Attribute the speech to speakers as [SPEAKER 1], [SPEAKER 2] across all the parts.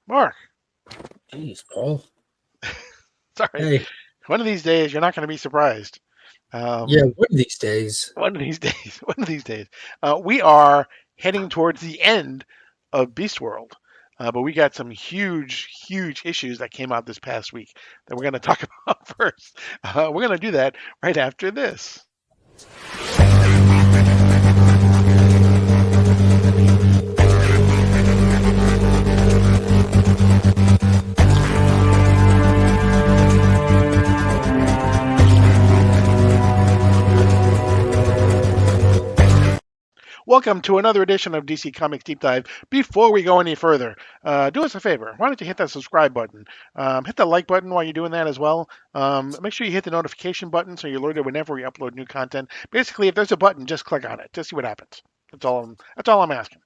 [SPEAKER 1] Mark.
[SPEAKER 2] Jeez, Paul.
[SPEAKER 1] Sorry.
[SPEAKER 2] Hey,
[SPEAKER 1] One of these days, you're not going to be surprised.
[SPEAKER 2] yeah,
[SPEAKER 1] Um,
[SPEAKER 2] one of these days.
[SPEAKER 1] one of these days. One of these days. We are heading towards the end of Beast World. But we got some huge, huge issues that came out this past week that we're going to talk about first. We're going to do that right after this. Welcome to another edition of DC Comics Deep Dive. Before we go any further, do us a favor. Why don't you hit that subscribe button? Hit the like button while you're doing that as well. Make sure you hit the notification button so you're alerted whenever we upload new content. Basically, if there's a button, just click on it. Just see what happens. That's all I'm asking.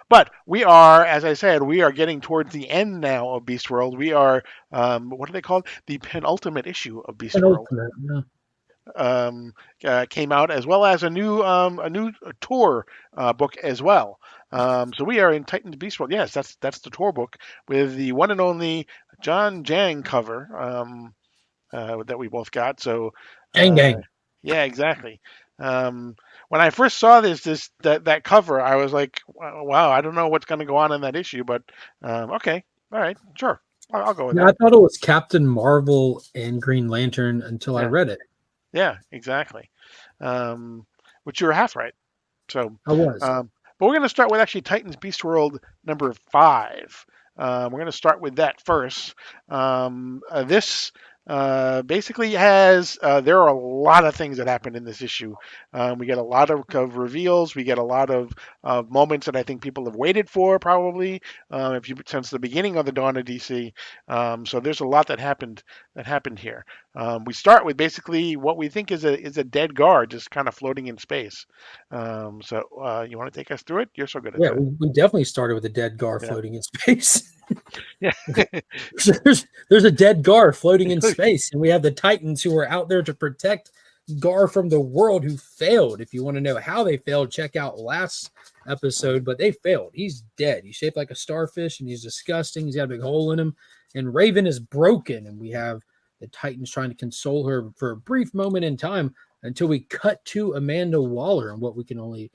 [SPEAKER 1] But we are, as I said, we are getting towards the end now of Beast World. We are, what are they called? The penultimate issue of Beast World.
[SPEAKER 2] Penultimate. Yeah.
[SPEAKER 1] um, Came out, as well as a new tour book as well. So we are in Titans Beast World. Yes, that's the tour book with the one and only John Jang cover that we both got. So
[SPEAKER 2] Gang,
[SPEAKER 1] uh,
[SPEAKER 2] gang.
[SPEAKER 1] yeah, exactly. When I first saw that cover, I was like, wow, I don't know what's going to go on in that issue, but okay, all right, sure, I'll go with
[SPEAKER 2] Yeah, I
[SPEAKER 1] that.
[SPEAKER 2] thought it was Captain Marvel and Green Lantern until I
[SPEAKER 1] Yeah,
[SPEAKER 2] read it.
[SPEAKER 1] yeah, exactly. Um, which you were half right. So,
[SPEAKER 2] I was.
[SPEAKER 1] but we're going to start with actually Titans Beast World number 5. We're going to start with that first. This basically has, there are a lot of things that happen in this issue. We get a lot of reveals. We get a lot of moments that I think people have waited for, probably, if you since the beginning of the dawn of DC. So there's a lot that happened here. We start with basically what we think is a dead guard just kind of floating in space. So you want to take us through it? You're so good at
[SPEAKER 2] Yeah,
[SPEAKER 1] that.
[SPEAKER 2] we definitely started with a dead Gar
[SPEAKER 1] Yeah.
[SPEAKER 2] floating in space.
[SPEAKER 1] Yeah.
[SPEAKER 2] there's a dead Gar floating in space, and we have the Titans who are out there to protect Gar from the world who failed. If you want to know how they failed, check out last episode, but they failed. He's dead. He's shaped like a starfish and he's disgusting. He's got a big hole in him. And Raven is broken, and we have the Titans trying to console her for a brief moment in time until we cut to Amanda Waller and what we can only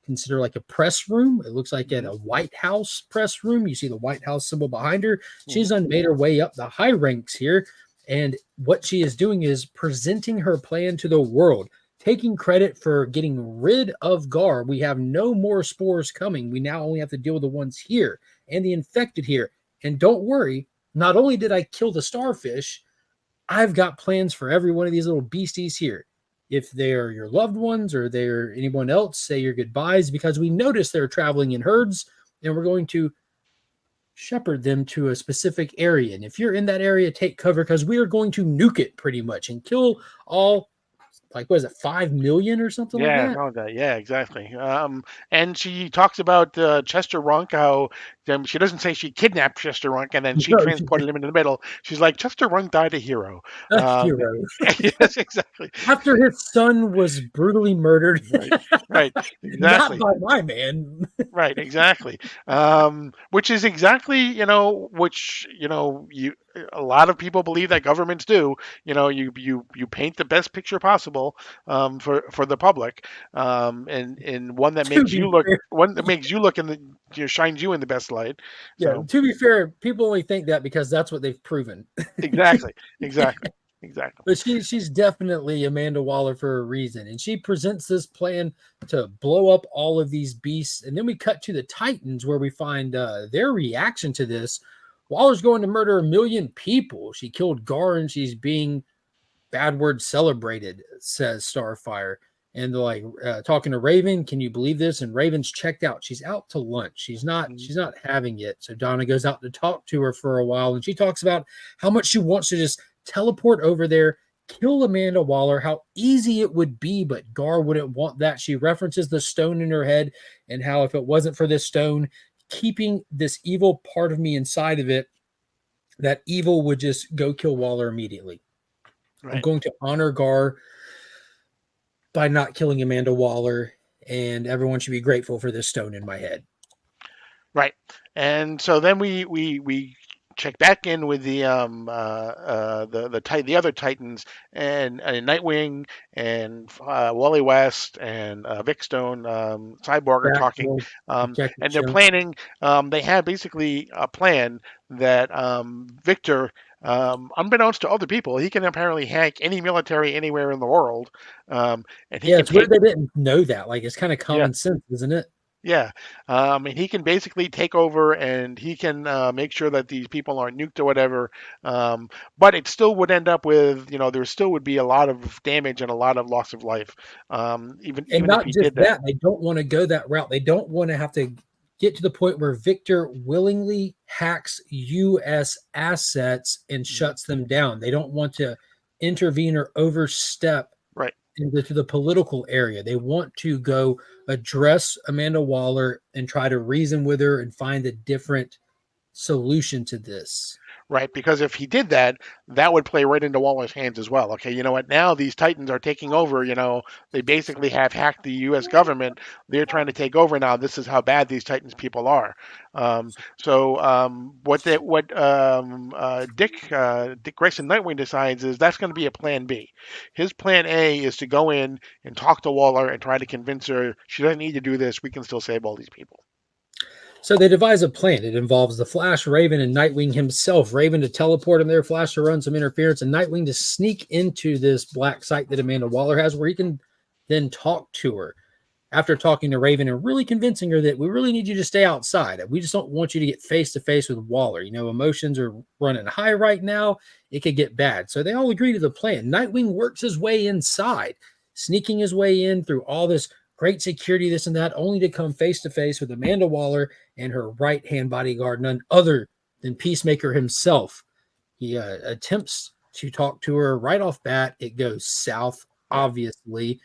[SPEAKER 2] consider like a press room. It looks like at a White House press room. You see the White House symbol behind her. She's made her way up the high ranks here. And what she is doing is presenting her plan to the world, taking credit for getting rid of Gar. We have no more spores coming. We now only have to deal with the ones here and the infected here. And don't worry, not only did I kill the starfish, I've got plans for every one of these little beasties here. If they're your loved ones or they're anyone else, say your goodbyes, because we notice they're traveling in herds and we're going to shepherd them to a specific area. And if you're in that area, take cover because we are going to nuke it pretty much and kill all, like, what is it, 5 million or something like
[SPEAKER 1] Yeah,
[SPEAKER 2] that?
[SPEAKER 1] no, that, yeah, exactly. And she talks about Chester Runk, how she doesn't say she kidnapped Chester Runk and then she
[SPEAKER 2] No,
[SPEAKER 1] transported him into the middle. She's like, Chester Runk died a hero.
[SPEAKER 2] a
[SPEAKER 1] Um,
[SPEAKER 2] hero.
[SPEAKER 1] yes, exactly.
[SPEAKER 2] After his son was brutally murdered,
[SPEAKER 1] Right, right,
[SPEAKER 2] not
[SPEAKER 1] exactly.
[SPEAKER 2] by my man.
[SPEAKER 1] Right, exactly. Which is exactly, which, a lot of people believe that governments do. You paint the best picture possible for the public, and one that
[SPEAKER 2] To
[SPEAKER 1] makes
[SPEAKER 2] be
[SPEAKER 1] you look
[SPEAKER 2] fair,
[SPEAKER 1] in the shines you in the best light.
[SPEAKER 2] yeah,
[SPEAKER 1] So
[SPEAKER 2] to be fair, people only think that because that's what they've proven.
[SPEAKER 1] exactly, exactly, exactly.
[SPEAKER 2] But she's definitely Amanda Waller for a reason. And she presents this plan to blow up all of these beasts. And then we cut to the Titans where we find their reaction to this. Waller's going to murder 1 million people. She killed Gar and she's being, bad word, celebrated, says Starfire. And they're like talking to Raven, can you believe this? And Raven's checked out. She's out to lunch. She's not having it. So Donna goes out to talk to her for a while, and she talks about how much she wants to just teleport over there, kill Amanda Waller, how easy it would be, but Gar wouldn't want that. She references the stone in her head and how if it wasn't for this stone keeping this evil part of me inside of it, that evil would just go kill Waller immediately. I'm
[SPEAKER 1] Right.
[SPEAKER 2] going to honor Gar by not killing Amanda Waller, and everyone should be grateful for this stone in my head.
[SPEAKER 1] Right. And so then we check back in with the other Titans and Nightwing and Wally West and Vic Stone, Cyborg are talking,
[SPEAKER 2] Batgirl, Detective
[SPEAKER 1] and they're
[SPEAKER 2] Jones.
[SPEAKER 1] planning. They have basically a plan that Victor. Unbeknownst to other people, he can apparently hack any military anywhere in the world, and he
[SPEAKER 2] Yeah,
[SPEAKER 1] can
[SPEAKER 2] it's weird
[SPEAKER 1] take.
[SPEAKER 2] they didn't know that. Like, it's kind of
[SPEAKER 1] Yeah,
[SPEAKER 2] common sense, isn't it?
[SPEAKER 1] yeah, and he can basically take over, and he can make sure that these people aren't nuked or whatever. Um, but it still would end up with, there still would be a lot of damage and a lot of loss of life, even
[SPEAKER 2] And
[SPEAKER 1] even if
[SPEAKER 2] not
[SPEAKER 1] he
[SPEAKER 2] just
[SPEAKER 1] did that.
[SPEAKER 2] that, they don't want to go that route. They don't want to have to get to the point where Victor willingly hacks US assets and
[SPEAKER 1] Mhm.
[SPEAKER 2] shuts them down. They don't want to intervene or overstep
[SPEAKER 1] Right.
[SPEAKER 2] into the political area. They want to go address Amanda Waller and try to reason with her and find a different solution to this.
[SPEAKER 1] Right, because if he did that, that would play right into Waller's hands as well. Okay, you know what? Now these Titans are taking over. They basically have hacked the U.S. government. They're trying to take over now. This is how bad these Titans people are. What Dick Grayson Nightwing decides is that's going to be a plan B. His plan A is to go in and talk to Waller and try to convince her she doesn't need to do this. We can still save all these people.
[SPEAKER 2] So they devise a plan. It involves the Flash, Raven, and Nightwing himself. Raven to teleport in there, Flash to run some interference, and Nightwing to sneak into this black site that Amanda Waller has, where he can then talk to her. After talking to Raven and really convincing her that we really need you to stay outside. We just don't want you to get face to face with Waller. Emotions are running high right now. It could get bad. So they all agree to the plan. Nightwing works his way inside, sneaking his way in through all this great security, this and that, only to come face to face with Amanda Waller and her right hand bodyguard, none other than Peacemaker himself. He attempts to talk to her right off bat. It goes south,
[SPEAKER 1] Right.
[SPEAKER 2] obviously,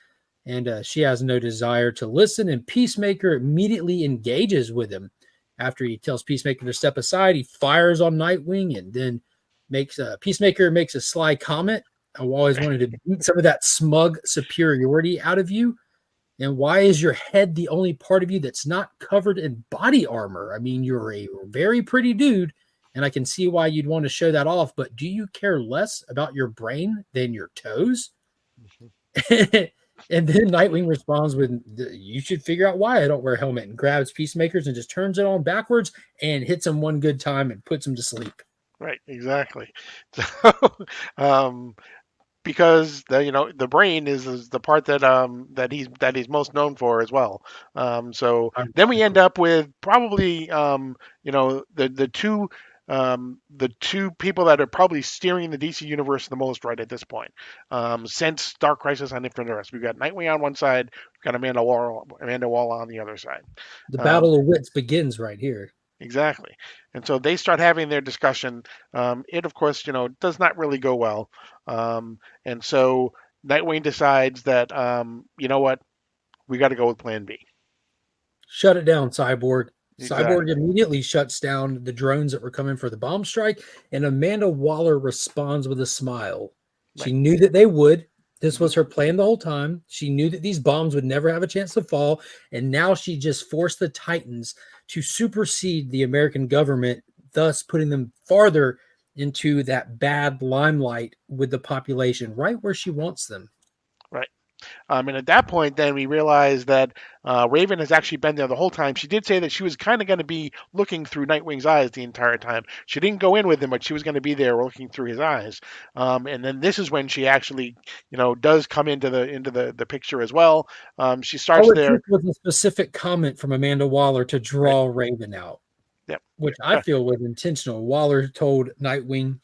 [SPEAKER 2] and she has no desire to listen. And Peacemaker immediately engages with him. After he tells Peacemaker to step aside, he fires on Nightwing and then makes Peacemaker makes a sly comment. I've always wanted to beat some of that smug superiority out of you. And why is your head the only part of you that's not covered in body armor? I mean, you're a very pretty dude, and I can see why you'd want to show that off, but do you care less about your brain than your toes? And then Nightwing responds with, "You should figure out why I don't wear a helmet," and grabs Peacemakers and just turns it on backwards and hits him one good time and puts him to sleep.
[SPEAKER 1] Right. Exactly. So, um, because the brain is the part that he's most known for as well. So then we end up with probably the two people that are probably steering the DC universe the most right at this point. Since Dark Crisis on Infinite Earths, we've got Nightwing on one side, we've got Amanda Waller on the other side.
[SPEAKER 2] The
[SPEAKER 1] Um,
[SPEAKER 2] battle of wits begins right here.
[SPEAKER 1] Exactly. And so they start having their discussion. It, of course, does not really go well. And so Nightwing decides that, you know what, we got to go with Plan B.
[SPEAKER 2] Shut it down, Cyborg. Cyborg
[SPEAKER 1] Exactly.
[SPEAKER 2] immediately shuts down the drones that were coming for the bomb strike, and Amanda Waller responds with a smile. She
[SPEAKER 1] Right.
[SPEAKER 2] knew that they would. This
[SPEAKER 1] Mhm.
[SPEAKER 2] was her plan the whole time. She knew that these bombs would never have a chance to fall, and now she just forced the Titans to supersede the American government, thus putting them farther into that bad limelight with the population, right where she wants them.
[SPEAKER 1] Right. And at that point, then we realize that Raven has actually been there the whole time. She did say that she was kind of going to be looking through Nightwing's eyes the entire time. She didn't go in with him, but she was going to be there looking through his eyes. And then this is when she actually, does come into the picture as well. She
[SPEAKER 2] All
[SPEAKER 1] starts
[SPEAKER 2] it
[SPEAKER 1] there.
[SPEAKER 2] took was a specific comment from Amanda Waller to
[SPEAKER 1] Right.
[SPEAKER 2] draw Raven out,
[SPEAKER 1] Yep.
[SPEAKER 2] which I feel was intentional. Waller told Nightwing,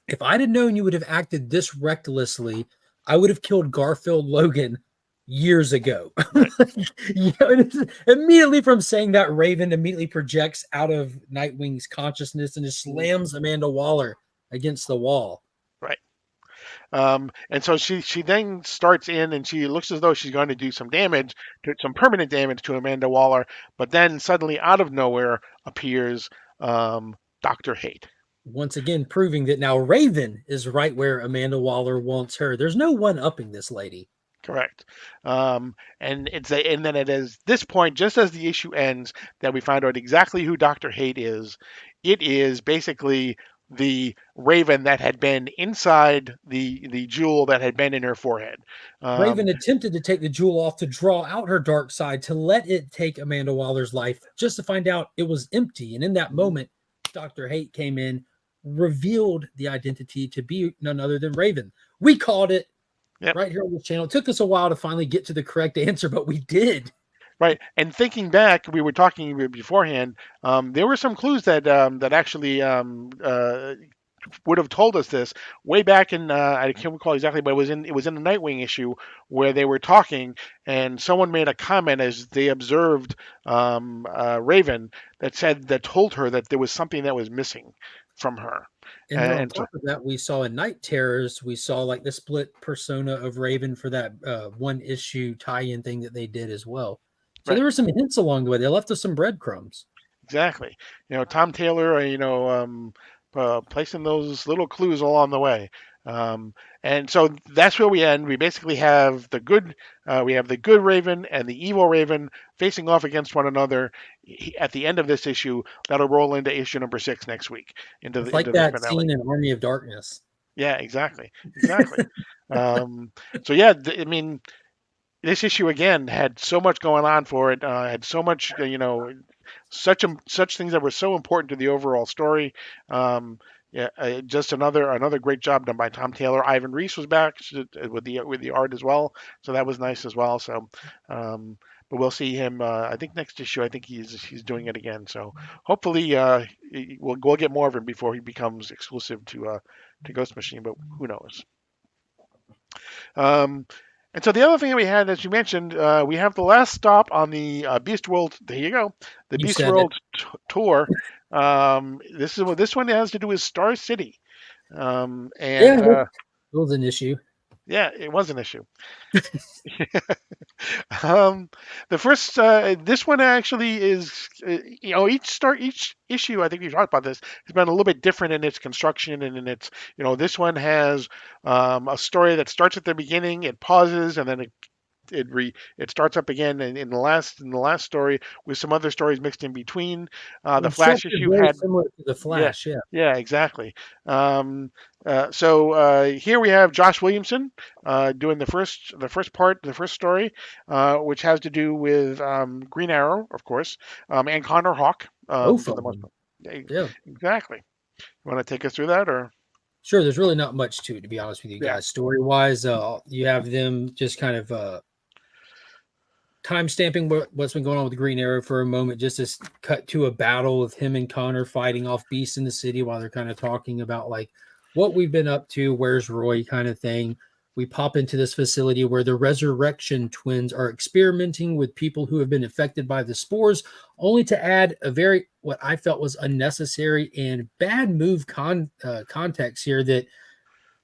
[SPEAKER 2] "If I'd have known you would have acted this recklessly, I would have killed Garfield Logan years ago."
[SPEAKER 1] Right.
[SPEAKER 2] Immediately from saying that, Raven immediately projects out of Nightwing's consciousness and just
[SPEAKER 1] Mhm.
[SPEAKER 2] slams Amanda Waller against the wall.
[SPEAKER 1] Right. And so she then starts in and she looks as though she's going to do some permanent damage to Amanda Waller, but then suddenly out of nowhere appears Doctor Hate.
[SPEAKER 2] Once again, proving that now Raven is right where Amanda Waller wants her. There's no one upping this lady.
[SPEAKER 1] Correct. And then it is this point, just as the issue ends, that we find out exactly who Dr. Hate is. It is basically the raven that had been inside the jewel that had been in her forehead. Um,
[SPEAKER 2] Raven attempted to take the jewel off to draw out her dark side, to let it take Amanda Waller's life, just to find out it was empty. And in that moment, Dr. Hate came in, revealed the identity to be none other than Raven. We called it
[SPEAKER 1] yep.
[SPEAKER 2] right here on this channel. It took us a while to finally get to the correct answer, but we did.
[SPEAKER 1] Right. And thinking back, we were talking beforehand. There were some clues that actually would have told us this way back in I can't recall exactly, but it was in the Nightwing issue where they were talking, and someone made a comment as they observed Raven that told her that there was something that was missing from her.
[SPEAKER 2] And then on
[SPEAKER 1] And so,
[SPEAKER 2] top of that, we saw in Night Terrors, we saw like the split persona of Raven for that one issue tie-in thing that they did as well. So
[SPEAKER 1] right,
[SPEAKER 2] there were some hints along the way. They left us some breadcrumbs.
[SPEAKER 1] exactly. Tom Taylor, placing those little clues along the way. And so that's where we end. We basically have the good Raven and the evil Raven facing off against one another. At the end of this issue, that'll roll into issue number 6 next week, into
[SPEAKER 2] It's
[SPEAKER 1] the
[SPEAKER 2] like
[SPEAKER 1] into the
[SPEAKER 2] that
[SPEAKER 1] finale.
[SPEAKER 2] scene in Army of Darkness.
[SPEAKER 1] Yeah, exactly. So yeah, I mean, this issue again had so much going on for it. Had so much, such things that were so important to the overall story. Yeah, just another great job done by Tom Taylor. Ivan Reese was back with the art as well, so that was nice as well. So, but we'll see him. I think next issue. I think he's doing it again. So hopefully, we'll get more of him before he becomes exclusive to Ghost Machine. But who knows? Um, and so the other thing that we had, as you mentioned, we have the last stop on the Beast World. There you go, the
[SPEAKER 2] You
[SPEAKER 1] Beast
[SPEAKER 2] said it.
[SPEAKER 1] World tour. This one has to do with Star City, and
[SPEAKER 2] Yeah, it was an issue.
[SPEAKER 1] yeah, it was an issue. The first, this one actually is, each issue. I think we've talked about this. Has been a little bit different in its construction and in its, this one has a story that starts at the beginning, it pauses, and then it starts up again in the last story with some other stories mixed in between. The Flash
[SPEAKER 2] Structured
[SPEAKER 1] issue
[SPEAKER 2] very
[SPEAKER 1] had
[SPEAKER 2] similar to the
[SPEAKER 1] yeah,
[SPEAKER 2] Flash. Yeah.
[SPEAKER 1] yeah, exactly. So here we have Josh Williamson doing the first part, the first story, which has to do with Green Arrow, of course, and Connor Hawk
[SPEAKER 2] Both
[SPEAKER 1] for the
[SPEAKER 2] of
[SPEAKER 1] most
[SPEAKER 2] them.
[SPEAKER 1] part. Yeah,
[SPEAKER 2] Yeah.
[SPEAKER 1] exactly. You want to take us through that, or
[SPEAKER 2] Sure. There's really not much to it, to be honest with you
[SPEAKER 1] yeah,
[SPEAKER 2] guys. Story wise, you have them just kind of time stamping what's been going on with the Green Arrow for a moment, just to cut to a battle of him and Connor fighting off beasts in the city while they're kind of talking about like what we've been up to, where's Roy kind of thing. We pop into this facility where the Resurrection Twins are experimenting with people who have been infected by the spores, only to add a very, what I felt was unnecessary and bad move context here, that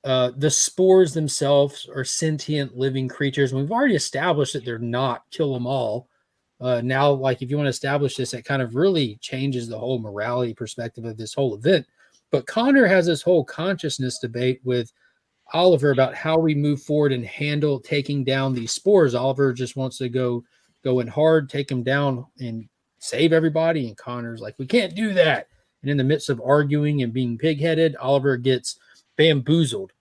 [SPEAKER 2] the spores themselves are sentient living creatures. And we've already established that they're not kill them all. Now, like if you want to establish this, it kind of really changes the whole morality perspective of this whole event. But Connor has this whole consciousness debate with Oliver about how we move forward and handle taking down these spores. Oliver just wants to go in hard, take them down, and save everybody. And Connor's like, we can't do that. And in the midst of arguing and being pigheaded, Oliver gets bamboozled.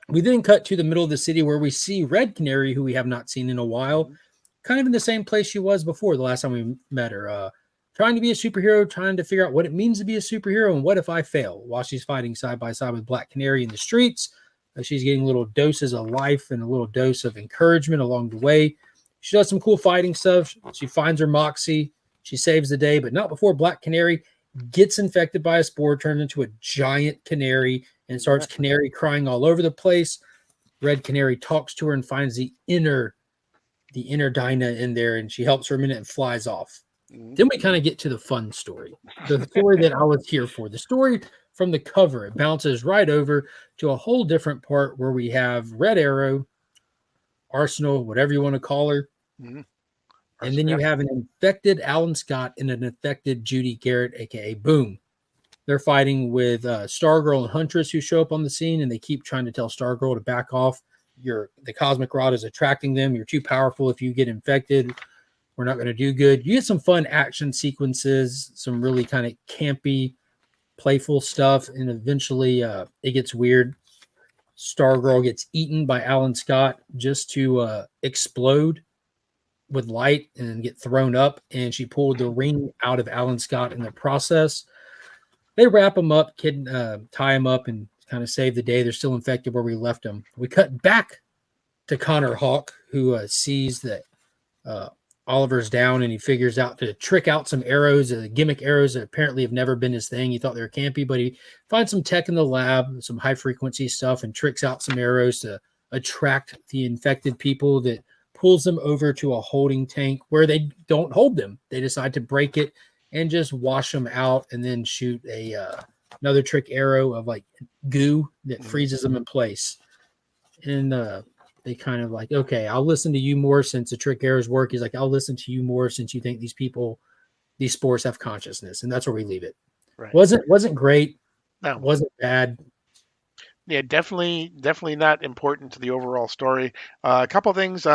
[SPEAKER 2] We then cut to the middle of the city where we see Red Canary, who we have not seen in a while, kind of in the same place she was before the last time we met her, trying to be a superhero, trying to figure out what it means to be a superhero and what if I fail, while she's fighting side by side with Black Canary in the streets. She's getting little doses of life and a little dose of encouragement along the way. She does some cool fighting stuff. She finds her moxie. She saves the day, but not before Black Canary gets infected by a spore, turned into a giant canary, and starts canary crying all over the place. Red Canary talks to her and finds the inner Dinah in there, and she helps her a minute and flies off. Then we kind of get to the fun story, the story that I was here for. The story from the cover, it bounces right over to a whole different part where we have Red Arrow, Arsenal, whatever you want to call her.
[SPEAKER 1] Mm-hmm.
[SPEAKER 2] And then you have an infected Alan Scott and an infected Judy Garrett, aka Boom. They're fighting with Stargirl and Huntress, who show up on the scene, and they keep trying to tell Stargirl to back off. the cosmic rod is attracting them. You're too powerful. If you get infected, we're not going to do good. You get some fun action sequences, some really kind of campy, playful stuff, and eventually it gets weird. Stargirl gets eaten by Alan Scott just to explode with light and get thrown up, and she pulled the ring out of Alan Scott in the process. They wrap him up, tie him up, and kind of save the day. They're still infected where we left them. We cut back to Connor Hawk, who sees that Oliver's down, and he figures out to trick out some arrows, gimmick arrows that apparently have never been his thing. He thought they were campy, but he finds some tech in the lab, some high frequency stuff, and tricks out some arrows to attract the infected people. That pulls them over to a holding tank where they don't hold them. They decide to break it and just wash them out, and then shoot another trick arrow of like goo that freezes them in place. And they kind of like, okay, I'll listen to you more since the trick arrows work. He's like, I'll listen to you more since you think these spores have consciousness. And that's where we leave it.
[SPEAKER 1] Right.
[SPEAKER 2] Wasn't great.
[SPEAKER 1] No.
[SPEAKER 2] Wasn't bad.
[SPEAKER 1] Yeah, definitely not important to the overall story. A couple of things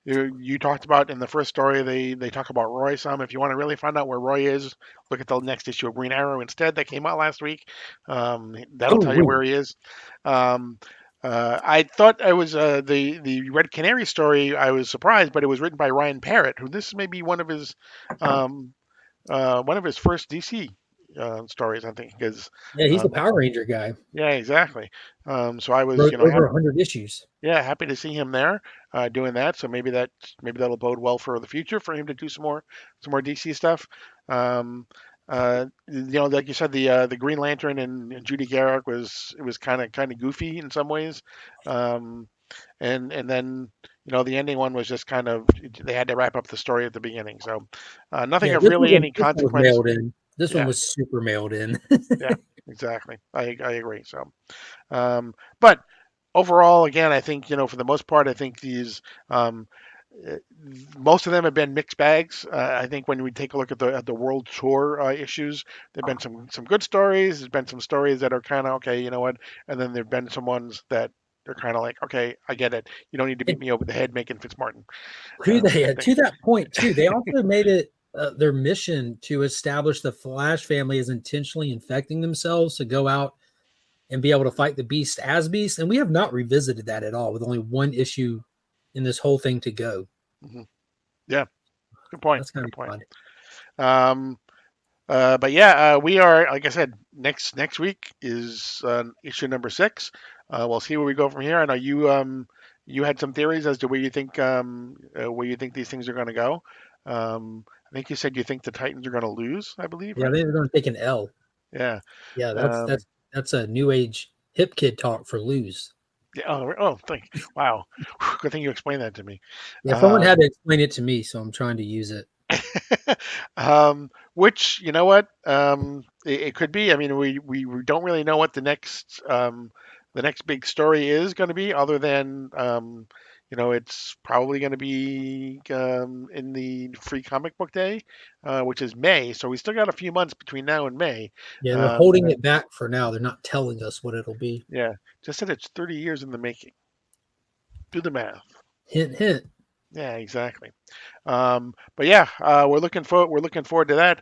[SPEAKER 1] you talked about in the first story. They talk about Roy some. If you want to really find out where Roy is, look at the next issue of Green Arrow instead that came out last week. That'll tell you where he is. I thought I was the Red Canary story. I was surprised, but it was written by Ryan Parrott, who this may be one of his first DC stories, I think, because
[SPEAKER 2] he's the Power Ranger guy.
[SPEAKER 1] Yeah, exactly. So I was,
[SPEAKER 2] over 100 issues.
[SPEAKER 1] Yeah, happy to see him there doing that. So maybe that'll bode well for the future for him to do some more DC stuff. Like you said, the Green Lantern and Judy Garrick was kind of goofy in some ways, and then the ending one was just kind of, they had to wrap up the story at the beginning. So nothing of really any consequence.
[SPEAKER 2] This one was super mailed in.
[SPEAKER 1] Yeah, exactly. I agree. So, but overall, again, I think, for the most part, I think these, most of them have been mixed bags. I think when we take a look at the world tour issues, there've been some good stories. There's been some stories that are kind of okay, you know what, and then there've been some ones that they're kind of like, okay, I get it. You don't need to beat me over the head making Fitzmartin.
[SPEAKER 2] To that point too, they also made it their mission to establish the Flash family is intentionally infecting themselves to go out and be able to fight the Beast as Beast, and we have not revisited that at all, with only one issue in this whole thing to go.
[SPEAKER 1] Mm-hmm. Yeah, good point.
[SPEAKER 2] That's kind of
[SPEAKER 1] point. But yeah, we are, like I said, next week is issue number 6. We'll see where we go from here. I know you had some theories as to where you think these things are going to go. I think you said you think the Titans are going to lose, I believe.
[SPEAKER 2] Yeah, they're going to take an L.
[SPEAKER 1] Yeah.
[SPEAKER 2] Yeah, that's a new age hip kid talk for lose.
[SPEAKER 1] Yeah. Wow. Good thing you explained that to me.
[SPEAKER 2] Yeah, someone had to explain it to me, so I'm trying to use it.
[SPEAKER 1] Which, you know what? It could be. I mean, we don't really know what the next big story is going to be, other than it's probably going to be in the Free Comic Book Day, which is May. So we still got a few months between now and May.
[SPEAKER 2] Yeah, they're holding it back for now. They're not telling us what it'll be.
[SPEAKER 1] Yeah, just said it's 30 years in the making. Do the math.
[SPEAKER 2] Hint, hint.
[SPEAKER 1] Yeah, exactly. But yeah, we're looking forward to that.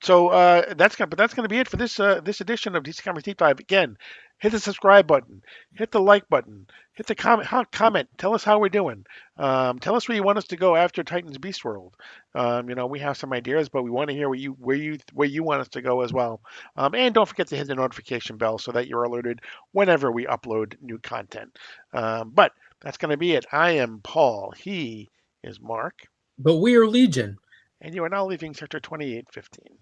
[SPEAKER 1] So that's gonna be it for this edition of DC Comics Deep Dive. Again, hit the subscribe button, hit the like button, hit the comment. Tell us how we're doing. Tell us where you want us to go after Titans Beast World. We have some ideas, but we want to hear where you want us to go as well. And don't forget to hit the notification bell so that you're alerted whenever we upload new content. But that's going to be it. I am Paul. He is Mark.
[SPEAKER 2] But we are Legion.
[SPEAKER 1] And you are now leaving Sector 2815.